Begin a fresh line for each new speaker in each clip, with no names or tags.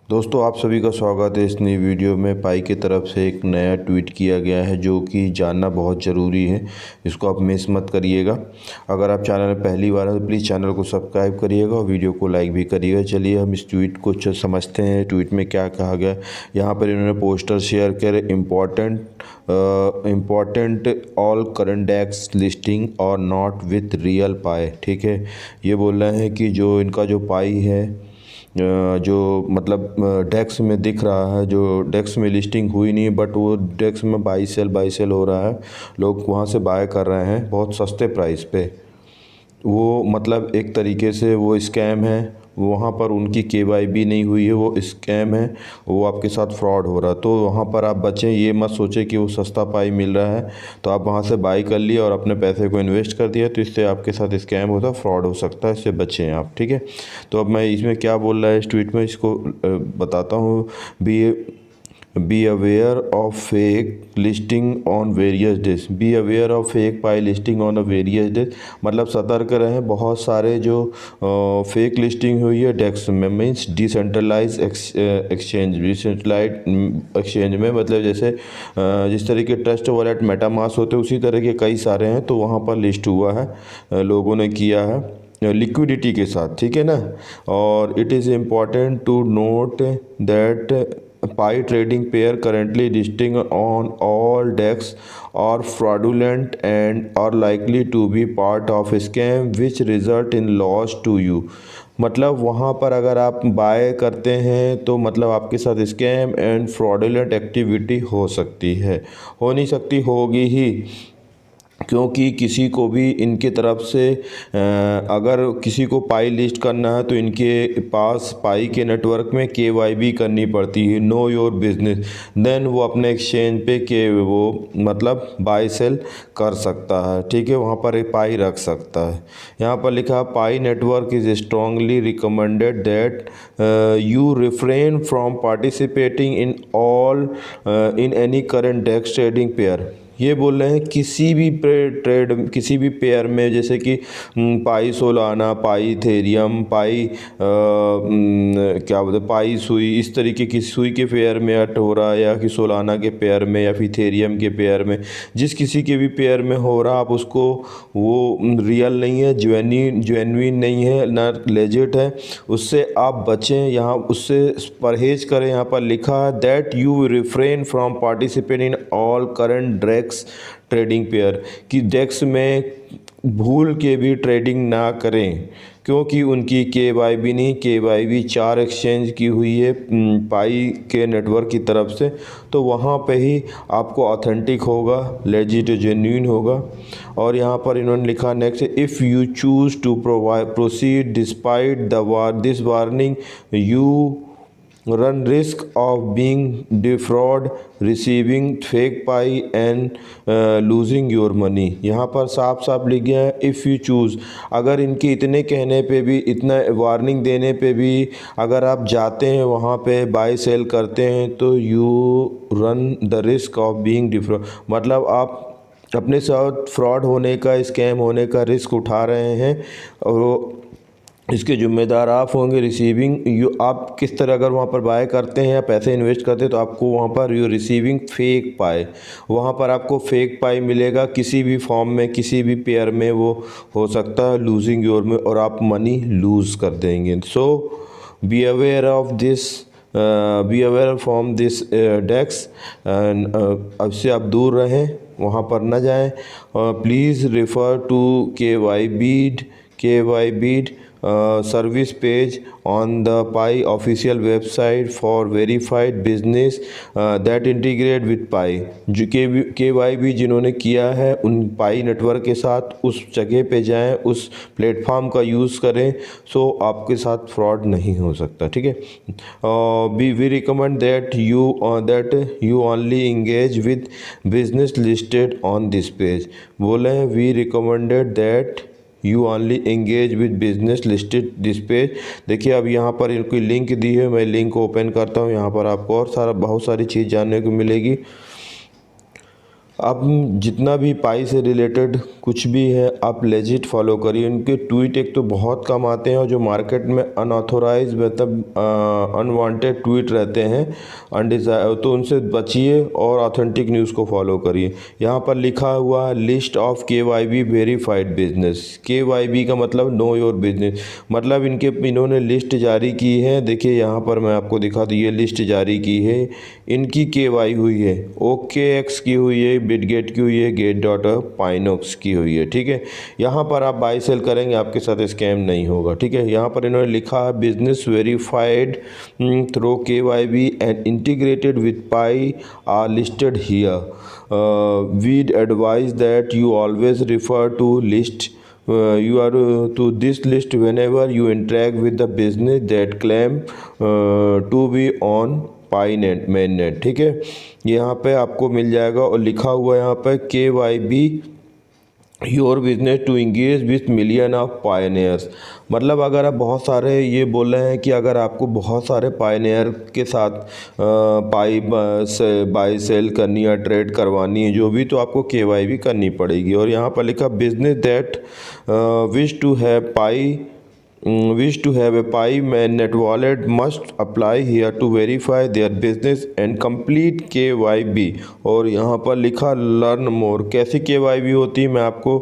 दोस्तों आप सभी का स्वागत है इस नई वीडियो में। पाई की तरफ से एक नया ट्वीट किया गया है जो कि जानना बहुत ज़रूरी है। इसको आप मिस मत करिएगा। अगर आप चैनल में पहली बार हैं तो प्लीज़ चैनल को सब्सक्राइब करिएगा और वीडियो को लाइक भी करिएगा। चलिए हम इस ट्वीट को समझते हैं। ट्वीट में क्या कहा गया। यहाँ पर इन्होंने पोस्टर शेयर करे, इम्पॉर्टेंट ऑल करंट डेक्स लिस्टिंग और नॉट विथ रियल पाई। ठीक है, ये बोल रहे हैं कि जो इनका जो पाई है जो मतलब डेक्स में दिख रहा है, जो डेक्स में लिस्टिंग हुई नहीं बट वो डेक्स में बाई सेल हो रहा है। लोग वहाँ से बाय कर रहे हैं बहुत सस्ते प्राइस पे। वो मतलब एक तरीके से वो स्कैम है। वहाँ पर उनकी केवाईबी नहीं हुई है, वो स्कैम है, वो आपके साथ फ्रॉड हो रहा है। तो वहाँ पर आप बचें। ये मत सोचें कि वो सस्ता पाई मिल रहा है तो आप वहाँ से बाई कर लिए और अपने पैसे को इन्वेस्ट कर दिया, तो इससे आपके साथ स्कैम होता है, फ्रॉड हो सकता है। इससे बचें आप। ठीक है, तो अब मैं इसमें क्या बोल रहा है इस ट्वीट में, इसको बताता हूँ। B aware of fake listing on various days. B aware of fake pi listing on a various days, मतलब सतर्क रहें। बहुत सारे जो फेक लिस्टिंग हुई है डेक्स में, मीन्स डिसेंट्रलाइज एक्सचेंज में, मतलब जैसे जिस तरह के ट्रस्ट वॉलेट मेटामास्क होते हैं उसी तरह के कई सारे हैं। तो वहाँ पर लिस्ट हुआ है, लोगों ने किया है लिक्विडिटी के साथ। ठीक है ना। और it is important to note that Pi trading pair currently listing on all DEX are fraudulent and are likely to be part of a scam which result in loss to you। मतलब वहाँ पर अगर आप bye करते हैं तो मतलब आपके साथ स्कैम एंड फ्रॉडुलेंट एक्टिविटी हो सकती है, हो नहीं सकती, होगी ही। क्योंकि किसी को भी इनके तरफ से अगर किसी को पाई लिस्ट करना है तो इनके पास पाई के नेटवर्क में केवाईबी करनी पड़ती है, नो योर बिजनेस। देन वो अपने एक्सचेंज पे के वो मतलब बाई सेल कर सकता है। ठीक है, वहाँ पर एक पाई रख सकता है। यहाँ पर लिखा Pi network is strongly recommended that you refrain from participating in all in any current DEX trading pair. ये बोल रहे हैं किसी भी किसी भी पेयर में, जैसे कि पाई सोलाना, पाई इथेरियम, पाई क्या बोलते हैं, पाई सुई, इस तरीके की सुई के पेयर में अट हो रहा है, या कि सोलाना के पेयर में, या फिर इथेरियम के पेयर में, जिस किसी के भी पेयर में हो रहा, आप उसको वो रियल नहीं है, जेन्युइन नहीं है, ना लेजिट है, उससे आप बचें। यहाँ उससे परहेज करें। यहाँ पर लिखा है that you refrain from participate in all current DEX trading pair, कि डेक्स में भूल के भी ट्रेडिंग ना करें, क्योंकि उनकी केवाईबी नहीं, केवाईबी 4 एक्सचेंज की हुई है पाई के नेटवर्क की तरफ से। तो वहाँ पे ही आपको ऑथेंटिक होगा, लेजिट जेन्युइन होगा। और यहाँ पर इन्होंने लिखा next, if you choose to proceed despite this warning you run risk of being defraud, receiving fake pie and losing your money। यहाँ पर साफ साफ लिख गया है इफ़ यू चूज़। अगर इनके इतने कहने पे भी, इतना वार्निंग देने पे भी अगर आप जाते हैं वहाँ पे बाय सेल करते हैं तो you run the risk of being defrauded, मतलब आप अपने साथ फ्रॉड होने का, स्कैम होने का रिस्क उठा रहे हैं और इसके ज़िम्मेदार आप होंगे। रिसीविंग आप किस तरह अगर वहाँ पर बाय करते हैं या पैसे इन्वेस्ट करते हैं तो आपको वहाँ पर यू रिसीविंग फेक पाई, वहाँ पर आपको फेक पाई मिलेगा किसी भी फॉर्म में, किसी भी पेयर में वो हो सकता है, लूजिंग योर में, और आप मनी लूज़ कर देंगे। So be aware of this, be aware from this DEX, अब से आप दूर रहें, वहाँ पर न जाएं। Please refer to K Y B service page on the Pi official website for verified business that integrate with Pi। जो KYB जिन्होंने किया है उन पाई नेटवर्क के साथ, उस जगह पे जाएं, उस प्लेटफॉर्म का यूज़ करें, सो आपके साथ फ्रॉड नहीं हो सकता। ठीक है, we recommend that you only engage with business listed on this page. बोले we recommended that you only engage with business listed this page. देखिए अब यहाँ पर इनकी लिंक दी है, मैं लिंक को ओपन करता हूँ। यहाँ पर आपको और बहुत सारी चीज़ जानने को मिलेगी। आप जितना भी पाई से रिलेटेड कुछ भी है आप लेजिट फॉलो करिए। उनके ट्वीट एक तो बहुत कम आते हैं और जो मार्केट में अनऑथोराइज मतलब अनवांटेड ट्वीट रहते हैं अनडिजायर, तो उनसे बचिए और ऑथेंटिक न्यूज़ को फॉलो करिए। यहाँ पर लिखा हुआ list of KYB verified business. KYB का मतलब नो योर बिजनेस, मतलब इन्होंने लिस्ट जारी की है। देखिए यहाँ पर मैं आपको दिखा दूँ, ये लिस्ट जारी की है, इनकी KY हुई है, OKX की हुई है, बिटगेट की हुई है, गेट डॉट पाइनोक्स की हुई है। ठीक है, यहाँ पर आप बाई सेल करेंगे, आपके साथ स्कैम नहीं होगा। ठीक है, यहाँ पर इन्होंने लिखा है business verified through KYB and integrated with Pi are listed here. We'd advise that you always refer to list you are to this list whenever you interact with the business that claim to be on पाईनेट mainnet। ठीक है, यहाँ पे आपको मिल जाएगा और लिखा हुआ है यहाँ पे KYB your business to engage with million of pioneers. मतलब अगर आप बहुत सारे, ये बोल रहे हैं कि अगर आपको बहुत सारे पायनियर के साथ बाई सेल करनी है, ट्रेड करवानी है जो भी, तो आपको KYB करनी पड़ेगी। और यहाँ पर लिखा business that wish to have a Pi mainnet wallet must apply here to verify their business and complete KYB। और यहाँ पर लिखा लर्न मोर। कैसी KYB होती है मैं आपको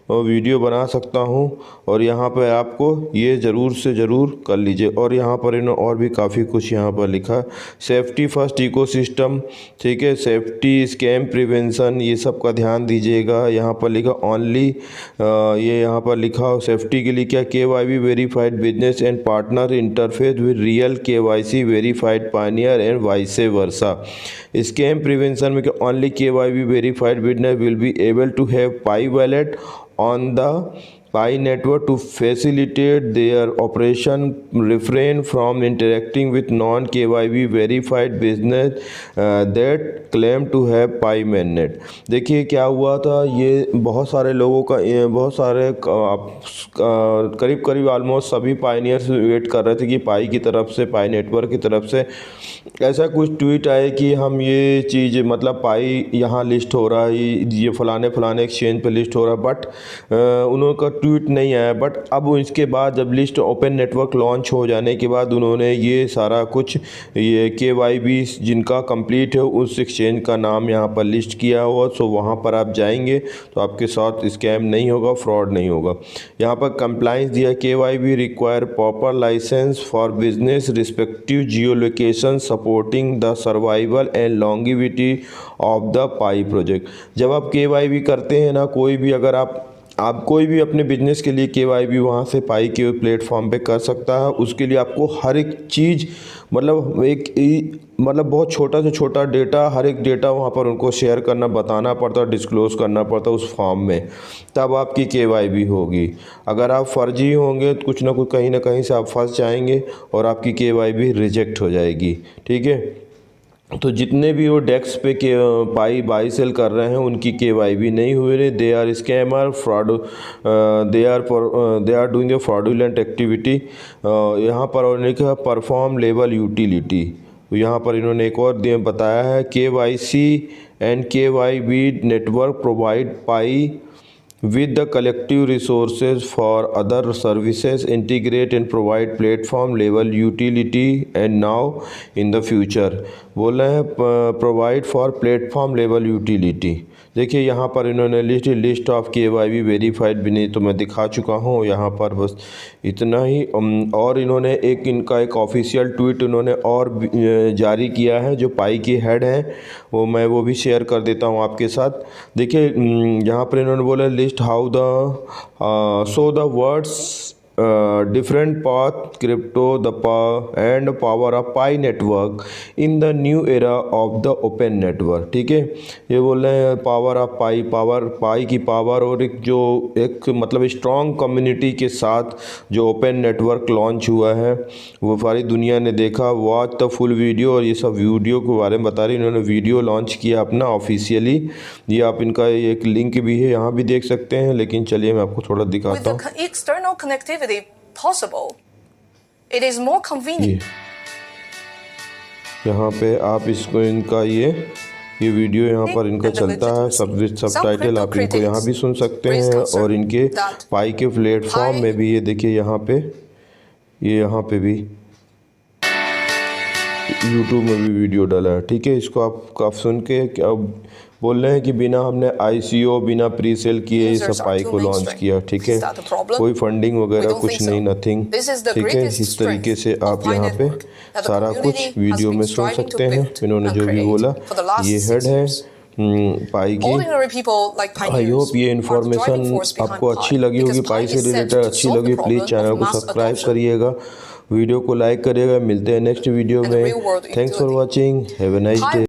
वीडियो बना सकता हूँ, और यहाँ पर आपको ये ज़रूर से ज़रूर कर लीजिए। और यहाँ पर इन्होंने और भी काफ़ी कुछ यहाँ पर लिखा, सेफ्टी फर्स्ट इकोसिस्टम। ठीक है, सेफ्टी स्कैम प्रिवेंशन, ये सब का ध्यान दीजिएगा। यहाँ पर लिखा ओनली, ये यहाँ पर लिखा सेफ्टी के लिए क्या, KYB verified business and partner interface with real KYC verified pioneer and vice versa. Scam prevention में क्या, only KYB verified business will be able to have Pi wallet on the Pi network to facilitate their operation, refrain from interacting with non-KYB verified business that claim to have Pi mainnet। देखिए क्या हुआ था, ये बहुत सारे लोगों का, बहुत सारे करीब करीब ऑलमोस्ट सभी पाइनियर्स वेट कर रहे थे कि पाई की तरफ से, पाई नेटवर्क की तरफ से ऐसा कुछ ट्वीट आए कि हम ये चीज़, मतलब पाई यहाँ लिस्ट हो रहा है, ये फलाने एक्सचेंज पे लिस्ट हो रहा है, बट उनका ट्वीट नहीं आया। बट अब इसके बाद जब लिस्ट ओपन नेटवर्क लॉन्च हो जाने के बाद उन्होंने ये सारा कुछ, ये KYB जिनका कंप्लीट है उस एक्सचेंज का नाम यहाँ पर लिस्ट किया हुआ। सो वहाँ पर आप जाएंगे तो आपके साथ स्कैम नहीं होगा, फ्रॉड नहीं होगा। यहाँ पर कंप्लाइंस दिया, KYB require proper licence for business respective geo location supporting the survival and longevity of the Pi project. जब आप KYB करते हैं ना, कोई भी, अगर आप कोई भी अपने बिजनेस के लिए KYB वहाँ से पाई के प्लेटफॉर्म पे कर सकता है। उसके लिए आपको हर एक चीज़, मतलब बहुत छोटा से छोटा डेटा, हर एक डेटा वहाँ पर उनको शेयर करना, बताना पड़ता, डिस्क्लोज़ करना पड़ता उस फॉर्म में, तब आपकी KYB होगी। अगर आप फर्जी होंगे तो कुछ ना कुछ कहीं ना कहीं से आप फंस जाएंगे और आपकी KYB रिजेक्ट हो जाएगी। ठीक है, तो जितने भी वो डेस्क पे के पाई बाई सेल कर रहे हैं उनकी KYB नहीं हुई रही, they are scammer, fraud, they are doing a fraudulent activity. यहाँ पर उन्होंने कहा परफॉर्म लेवल यूटिलिटी। यहाँ पर इन्होंने एक और बताया है, KYC and KYB network provide pi with the collective resources for other services, integrate and provide platform level utility and now in the future। बोल रहे हैं provide for platform level utility. देखिए यहाँ पर इन्होंने लिस्ट ऑफ KYB वेरीफाइड भी नहीं, तो मैं दिखा चुका हूँ यहाँ पर, बस इतना ही। और इन्होंने इनका एक ऑफिशियल ट्वीट इन्होंने और जारी किया है, जो पाई के हेड हैं वो भी शेयर कर देता हूँ आपके साथ। देखिए यहाँ पर इन्होंने बोला list how the so the words different path crypto and power of Pi network in the new era of the open network। ठीक है, ये बोल रहे हैं पावर ऑफ पाई की पावर, और एक मतलब स्ट्रॉन्ग कम्युनिटी के साथ जो ओपन नेटवर्क लॉन्च हुआ है वो सारी दुनिया ने देखा। वॉच द फुल वीडियो, और ये सब वीडियो के बारे में बता रही। इन्होंने वीडियो लॉन्च किया अपना ऑफिशियली, ये आप इनका एक लिंक भी है, यहाँ भी देख सकते हैं। लेकिन चलिए मैं आपको थोड़ा दिखाता हूँ।
External connectivity possible, it is more convenient।
यहाँ पे आप इसको, इनका ये ये वीडियो यहाँ पर इनका चलता है, सब टाइटल आप इनको यहाँ भी सुन सकते हैं और इनके पाई के प्लेटफॉर्म में भी ये देखिए यहाँ पे, ये यहाँ पे भी यूट्यूब में भी वीडियो डाला है। ठीक है, इसको आप सुन के अब बोल रहे हैं कि बिना हमने ICO बिना प्री सेल किए ये सब पाई को लॉन्च किया। ठीक है, कोई फंडिंग वगैरह कुछ नहीं, नथिंग। ठीक है, इस तरीके से आप यहाँ पे सारा कुछ वीडियो में सुन सकते हैं इन्होंने जो भी बोला। ये हेड है पाई की। आई होप ये इन्फॉर्मेशन आपको अच्छी लगी होगी, पाई से रिलेटेड अच्छी लगी। प्लीज़ चैनल को सब्सक्राइब करिएगा, वीडियो को लाइक करिएगा। मिलते हैं नेक्स्ट वीडियो में। Thanks for watching, have a nice day.